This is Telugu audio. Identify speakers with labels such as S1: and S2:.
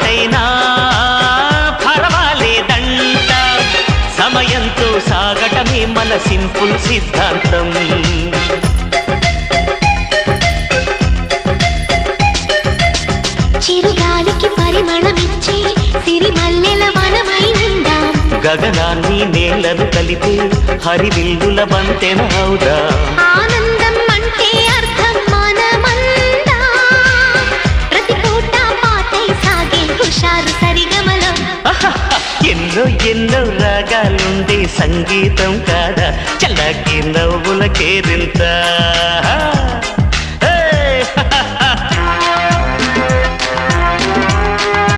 S1: పాటైనా పర్వాలేదంట సమయంతో సాగటమే మన సింపుల్ సిద్ధాంతం
S2: చిరుగాలికి పరిమళమిచ్చే సిరిమల్లెల వనమైనందాం
S1: గగనాన్ని నేలను కలిపే హరివిల్లుల బంతెన అవుదా
S2: ఆనందం అంటే అర్థం మనమందా ప్రతి పూట పాటై సాగే హుషారు సరిగమలో
S1: ఎన్నో ఎన్నో రాగాలుండే సంగీతం కాదా చల్లకి నవ్వుల కేరింత